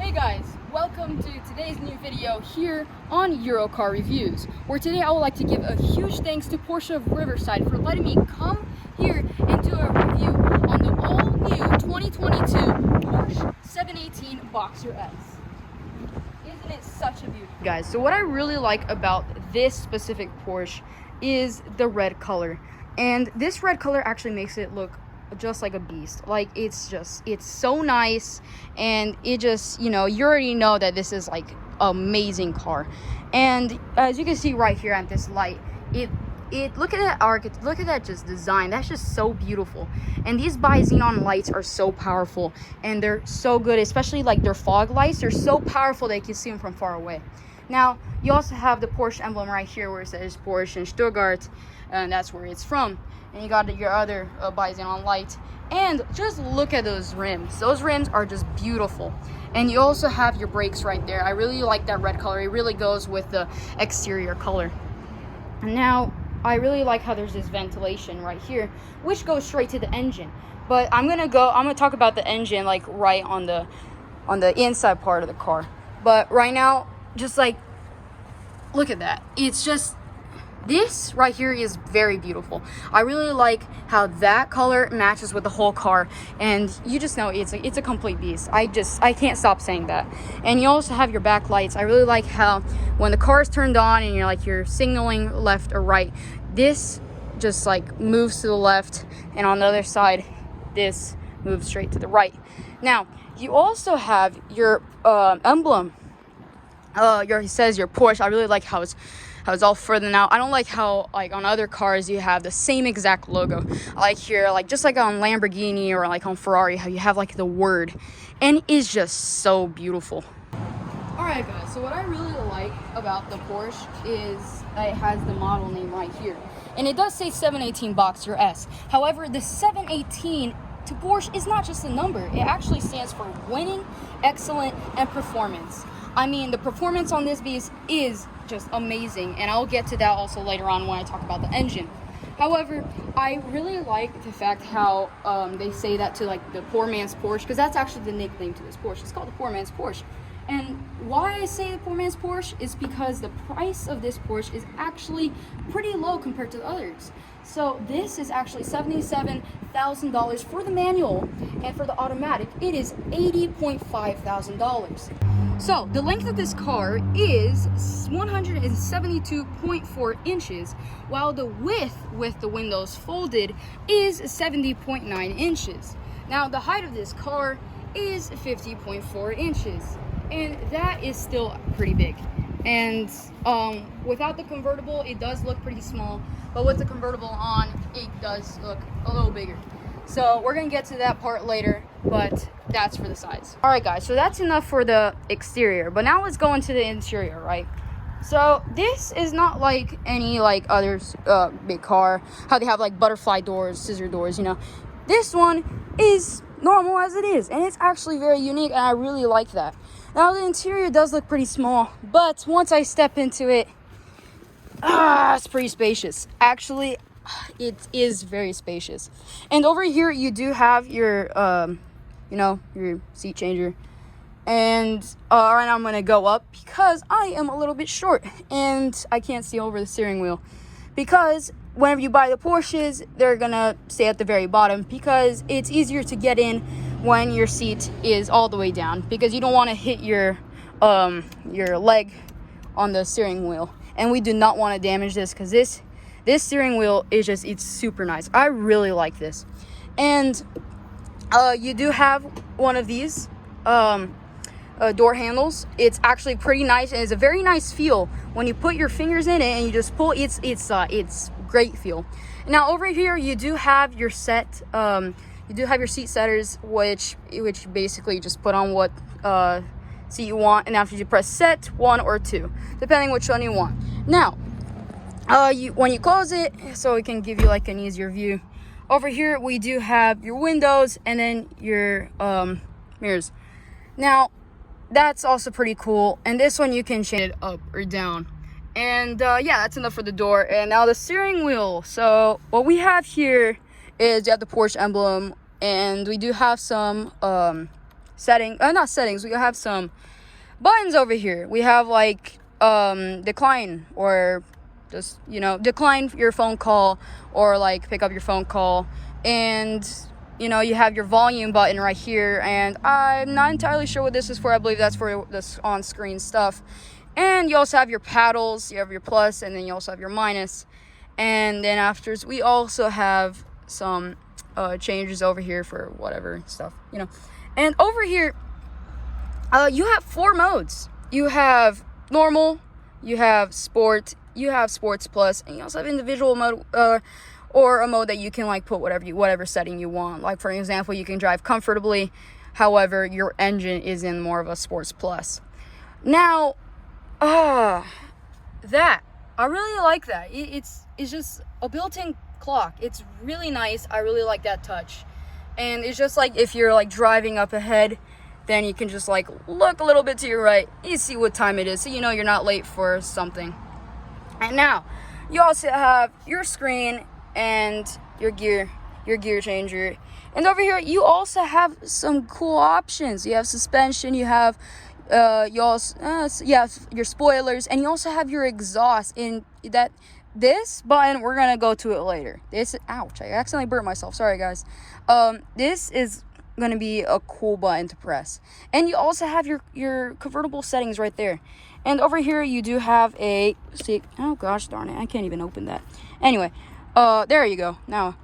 Hey guys, welcome to today's new video here on Eurocar Reviews, where today I would like to give a huge thanks to Porsche of Riverside for letting me come here and do a review on the all-new 2022 Porsche 718 Boxster S. Isn't it such a beauty? Guys, so what I really like about this specific Porsche is the red color. And this red color actually makes it look just like a beast. Like, it's so nice, and it just, you already know that this is like amazing car. And as you can see right here at this light, it look at that arc, look at that just design. That's just so beautiful. And these bi-xenon lights are so powerful, and they're so good, especially like their fog lights. They're so powerful that you can see them from far away. Now, you also have the Porsche emblem right here where it says Porsche in Stuttgart, and that's where it's from. And you got your other bi-xenon light. And just look at those rims. Those rims are just beautiful. And you also have your brakes right there. I really like that red color. It really goes with the exterior color. And now, I really like how there's this ventilation right here, which goes straight to the engine. But I'm gonna talk about the engine like right on the inside part of the car. But right now, just like, look at that. It's just, this right here is very beautiful. I really like how that color matches with the whole car, and you just know it's a complete beast. I can't stop saying that. And you also have your back lights. I really like how when the car is turned on and you're signaling left or right, this just like moves to the left, and on the other side, this moves straight to the right. Now, you also have your emblem. It says your Porsche. I really like how it's all further out. I don't like how, like, on other cars you have the same exact logo. I like here, like, just like on Lamborghini or like on Ferrari, how you have like the word, and it's just so beautiful. Alright guys, so what I really like about the Porsche is that it has the model name right here, and it does say 718 Boxster S. However, the 718 to Porsche is not just a number. It actually stands for winning, excellent, and performance. I mean, the performance on this beast is just amazing, and I'll get to that also later on when I talk about the engine. However, I really like the fact how they say that to like the poor man's Porsche, because that's actually the nickname to this Porsche. It's called the poor man's Porsche. And why I say the poor man's Porsche is because the price of this Porsche is actually pretty low compared to the others. So this is actually $77,000 for the manual, and for the automatic, it is $80,500. So the length of this car is 172.4 inches, while the width with the windows folded is 70.9 inches. Now the height of this car is 50.4 inches, and that is still pretty big. And without the convertible, it does look pretty small, but with the convertible on, it does look a little bigger. So we're gonna get to that part later, but that's for the sides. All right guys, so that's enough for the exterior, but now let's go into the interior, right? So this is not like any like other big car, how they have like butterfly doors, scissor doors, This one is normal as it is, and it's actually very unique, and I really like that. Now the interior does look pretty small, but once I step into it, it's pretty spacious. Actually, it is very spacious. And over here you do have your your seat changer. And right now I'm gonna go up because I am a little bit short and I can't see over the steering wheel, because whenever you buy the Porsches, they're gonna stay at the very bottom, because it's easier to get in when your seat is all the way down, because you don't want to hit your leg on the steering wheel. And we do not want to damage this, because this steering wheel is it's super nice. I really like this. And you do have one of these door handles. It's actually pretty nice, and it's a very nice feel when you put your fingers in it and you just pull. It's great feel. Now over here you do have your seat setters, which basically just put on what seat you want, and after you press set 1 or 2, depending which one you want. Now when you close it, so it can give you like an easier view, over here we do have your windows and then your mirrors. Now that's also pretty cool, and this one you can change it up or down. And yeah, that's enough for the door. And now the steering wheel. So what we have here is you have the Porsche emblem, and we do have some not settings, we have some buttons over here. We have like decline, or just, you know, decline your phone call, or like pick up your phone call. And you know, you have your volume button right here, and I'm not entirely sure what this is for. I believe that's for this on-screen stuff. And you also have your paddles, you have your plus, and then you also have your minus. And then after, we also have some changes over here for whatever stuff, you know. And over here, you have 4 modes. You have normal, you have sport, you have sports plus, and you also have individual mode, or a mode that you can like put whatever setting you want. Like for example, you can drive comfortably, however your engine is in more of a sports plus. Now, that I really like that. It's just a built-in clock. It's really nice. I really like that touch. And it's just like if you're like driving up ahead, then you can just like look a little bit to your right, you see what time it is, so you know you're not late for something. And now you also have your screen and your gear changer. And over here you also have some cool options. You have suspension, you have you also have your spoilers, and you also have your exhaust. In that, this button, we're gonna go to it later. Ouch, I accidentally burnt myself, sorry guys. This is gonna be a cool button to press. And you also have your convertible settings right there. And over here you do have oh gosh darn it, I can't even open that. Anyway, there you go. Now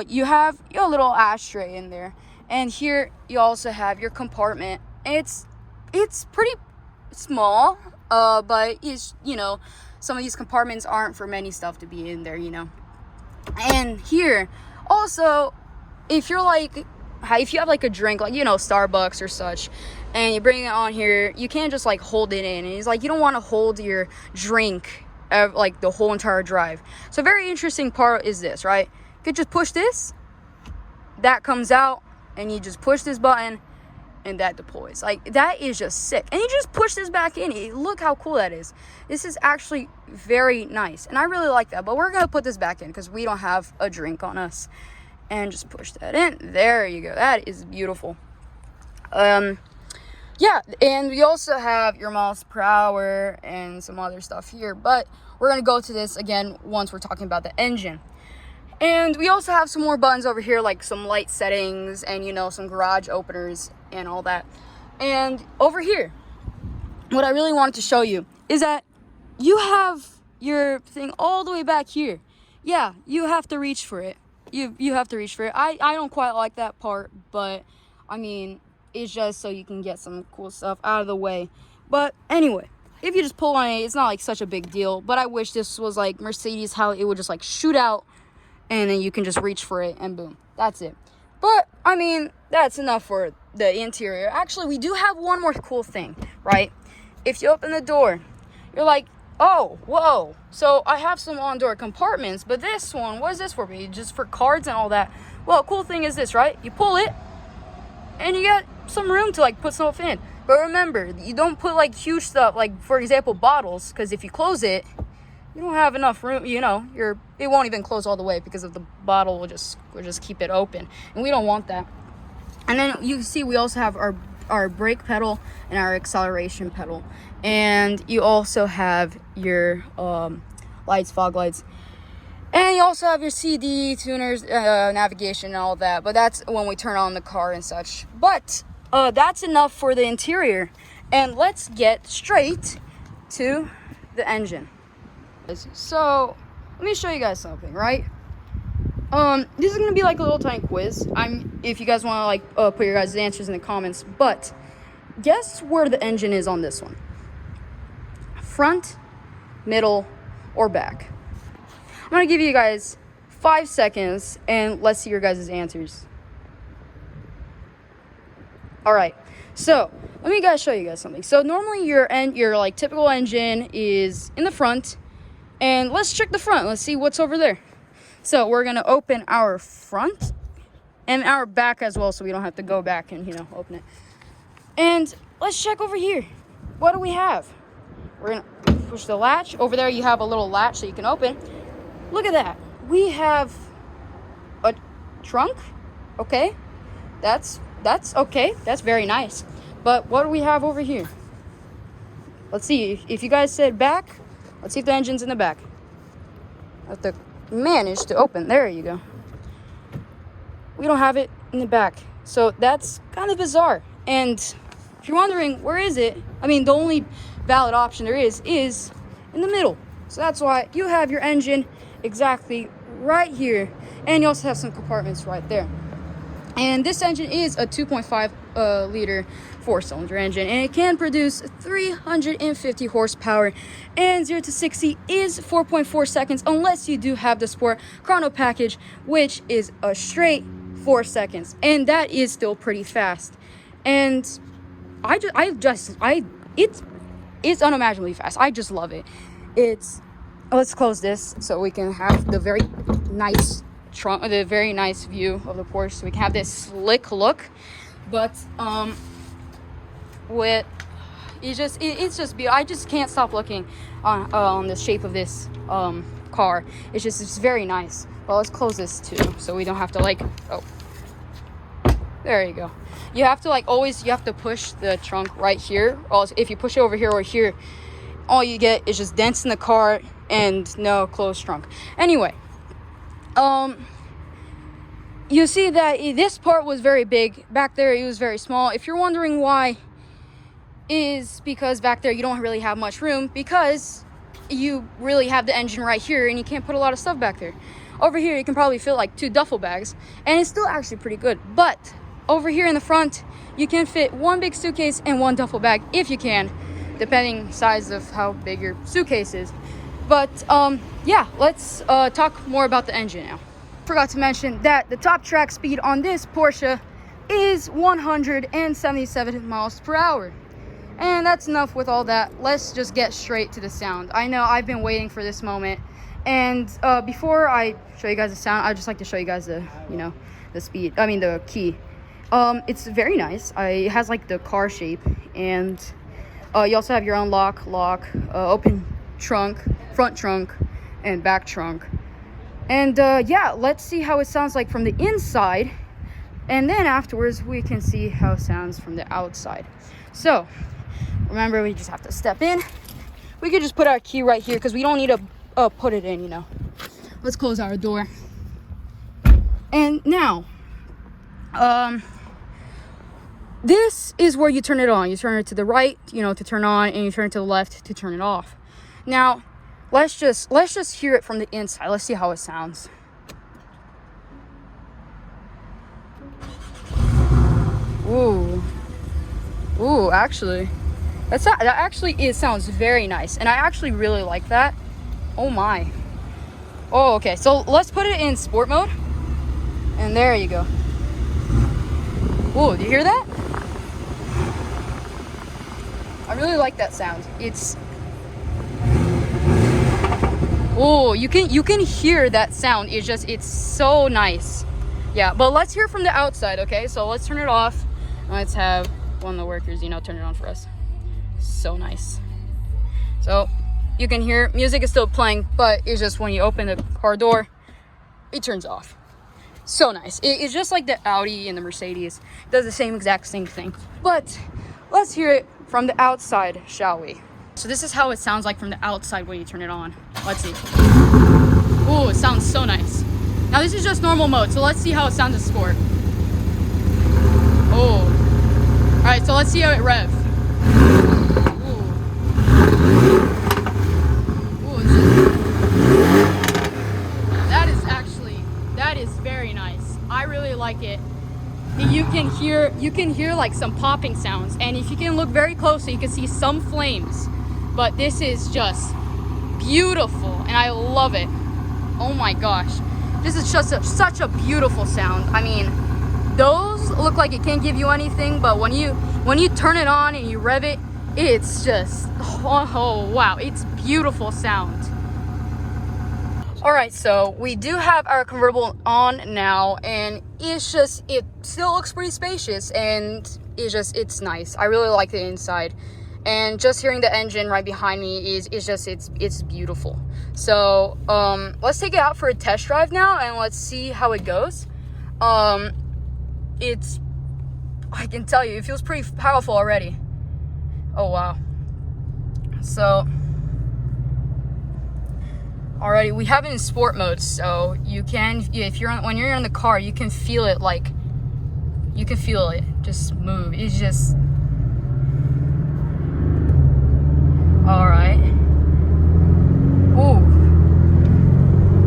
you have your little ashtray in there, and here you also have your compartment. It's pretty small, but you know, some of these compartments aren't for many stuff to be in there, you know. And here also, if you have like a drink, like, you know, Starbucks or such, and you bring it on here, you can't just like hold it in. And it's like you don't want to hold your drink like the whole entire drive. So very interesting part is this, right? You could just push this, that comes out, and you just push this button, and that deploys. Like, that is just sick. And you just push this back in. Look how cool that is. This is actually very nice, and I really like that. But we're gonna put this back in because we don't have a drink on us. And just push that in. There you go. That is beautiful. Yeah, and we also have your miles per hour and some other stuff here, but we're gonna go to this again once we're talking about the engine. And we also have some more buttons over here, like some light settings and, you know, some garage openers and all that. And over here, what I really wanted to show you is that you have your thing all the way back here. Yeah, you have to reach for it. You have to reach for it. I don't quite like that part, but I mean, it's just so you can get some cool stuff out of the way. But anyway, if you just pull on it, it's not like such a big deal. But I wish this was like Mercedes, how it would just like shoot out, and then you can just reach for it, and boom, that's it. But I mean, that's enough for the interior. Actually, we do have one more cool thing, right? If you open the door, you're like, oh, whoa, so I have some on-door compartments, but this one, what is this for? Just for cards and all that? Well, cool thing is this, right? You pull it, and you get some room to like put stuff in. But remember, you don't put like huge stuff, like for example bottles, because if you close it, you don't have enough room, you know, it won't even close all the way because of the bottle will just keep it open, and we don't want that. And then you see we also have our brake pedal and our acceleration pedal, and you also have your lights, fog lights, and you also have your CD tuners, navigation and all that, but that's when we turn on the car and such. But that's enough for the interior, and let's get straight to the engine. So let me show you guys something, right? This is gonna be like a little tiny quiz. If you guys want to like put your guys' answers in the comments, but guess where the engine is on this one? Front, middle, or back? I'm gonna give you guys 5 seconds, and let's see your guys' answers. All right, so let me show you guys something. So normally your like typical engine is in the front, and let's check the front. Let's see what's over there. So we're gonna open our front and our back as well, so we don't have to go back and, you know, open it. And let's check over here. What do we have? We're gonna push the latch. Over there you have a little latch so you can open. Look at that. We have a trunk. Okay, that's that's okay. That's very nice. But what do we have over here? Let's see. If you guys said back, let's see if the engine's in the back. I have to manage to open. There you go. We don't have it in the back. So that's kind of bizarre. And if you're wondering, where is it? I mean, the only valid option there is in the middle. So that's why you have your engine exactly right here. And you also have some compartments right there. And this engine is a 2.5 liter 4-cylinder engine, and it can produce 350 horsepower, and 0 to 60 is 4.4 seconds, unless you do have the Sport Chrono package, which is a straight 4 seconds, and that is still pretty fast. And it's unimaginably fast. I just love it. Let's close this so we can have the very nice trunk, the very nice view of the Porsche, so we can have this slick look. But it's just beautiful. I just can't stop looking on the shape of this car. It's very nice. Well, let's close this too, so we don't have to like, oh, there you go. You have to you have to push the trunk right here, or else if you push it over here or here, all you get is just dents in the car and no closed trunk. Anyway, you see that this part was very big. Back there, it was very small. If you're wondering why, is because back there you don't really have much room, because you really have the engine right here and you can't put a lot of stuff back there. Over here, you can probably fit like 2 duffel bags, and it's still actually pretty good. But over here in the front, you can fit 1 big suitcase and 1 duffel bag, if you can, depending size of how big your suitcase is. But yeah, let's talk more about the engine now. Forgot to mention that the top track speed on this Porsche is 177 miles per hour. And that's enough with all that. Let's just get straight to the sound. I know I've been waiting for this moment. And before I show you guys the sound, I'd just like to show you guys the the key. It's very nice. It has like the car shape, and you also have your unlock, lock, open trunk, front trunk, and back trunk. And yeah, let's see how it sounds like from the inside, and then afterwards we can see how it sounds from the outside. So remember, we just have to step in. We could just put our key right here because we don't need to put it in, you know. Let's close our door. And now, this is where you turn it on. You turn it to the right, you know, to turn on, and you turn it to the left to turn it off. Now, let's just hear it from the inside. Let's see how it sounds. Ooh, actually, that actually sounds very nice, and I actually really like that. Oh my. Oh, okay. So let's put it in sport mode, and there you go. Ooh, do you hear that? I really like that sound. Oh, you can hear that sound. It's so nice. Yeah, but let's hear from the outside, okay? So let's turn it off. Let's have one of the workers, you know, turn it on for us. So nice. So you can hear music is still playing, but it's just when you open the car door, it turns off. So nice. It's just like the Audi and the Mercedes. It does the same exact same thing. But let's hear it from the outside, shall we? So this is how it sounds like from the outside when you turn it on. Let's see. Ooh, it sounds so nice. Now this is just normal mode, so let's see how it sounds in sport. Oh. Alright, so let's see how it rev. Ooh. Ooh, that is very nice. I really like it. You can hear like some popping sounds, and if you can look very closely, you can see some flames. But this is just beautiful, and I love it. Oh my gosh, this is just such a beautiful sound. I mean, those look like it can't give you anything, but when you turn it on and you rev it, it's just, oh wow, it's beautiful sound. All right, so we do have our convertible on now, and it still looks pretty spacious, and it's nice. I really like the inside, and just hearing the engine right behind me it's beautiful. So let's take it out for a test drive now, and let's see how it goes. It's I can tell you, it feels pretty powerful already. Oh wow. So already we have it in sport mode, so you can, if you're when you're in the car, you can feel it, like you can feel it just move. It's just all right. Ooh.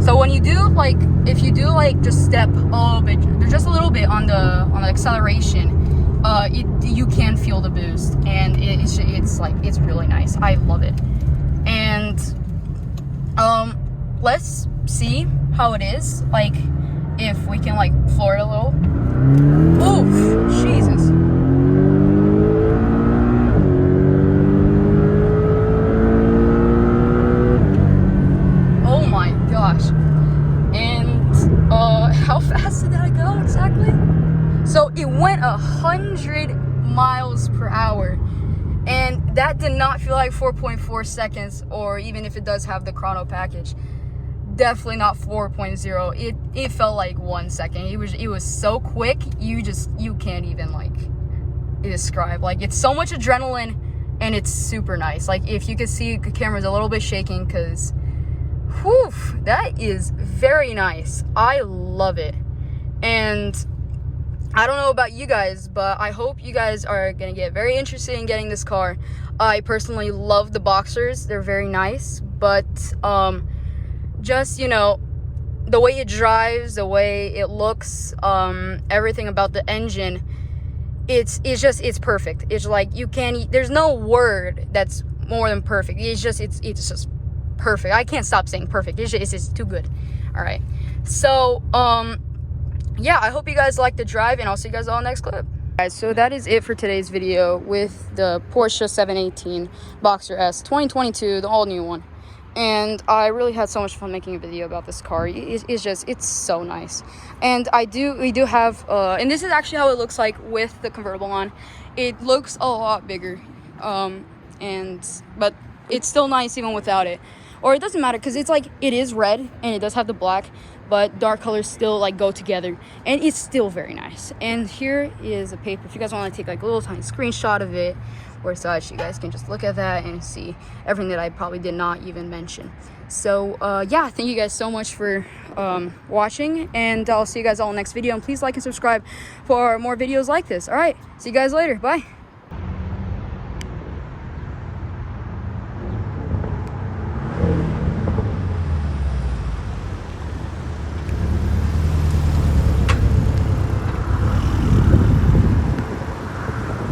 So when you do, like, if you do like just step a little bit, just a little bit on the acceleration, you can feel the boost, and it's like, it's really nice. I love it. And let's see how it is, like if we can like floor it a little. Oof, Jesus. Oh my gosh. And how fast did that go exactly? So it went 100 miles per hour, and that did not feel like 4.4 seconds, or even if it does have the chrono package, definitely not 4.0. It felt like 1 second. It was so quick, you can't even like describe. Like, it's so much adrenaline, and it's super nice. Like, if you could see, the camera's a little bit shaking because whew, that is very nice. I love it. And I don't know about you guys, but I hope you guys are gonna get very interested in getting this car. I personally love the Boxsters. They're very nice, but just, you know, the way it drives, the way it looks, everything about the engine, it's perfect. It's like, there's no word that's more than perfect. It's just perfect. I can't stop saying perfect. It's just too good. All right. So, yeah, I hope you guys like the drive, and I'll see you guys all in the next clip. Guys, so that is it for today's video with the Porsche 718 Boxster S 2022, the all new one. And I really had so much fun making a video about this car. It's so nice. And we do have, and this is actually how it looks like with the convertible on. It looks a lot bigger, but it's still nice even without it. Or it doesn't matter, because it's like, it is red and it does have the black, but dark colors still like go together, and it's still very nice. And here is a paper if you guys want to take like a little tiny screenshot of it or such. You guys can just look at that and see everything that I probably did not even mention. So yeah, thank you guys so much for watching, and I'll see you guys all in the next video. And please like and subscribe for more videos like this. All right, see you guys later. Bye.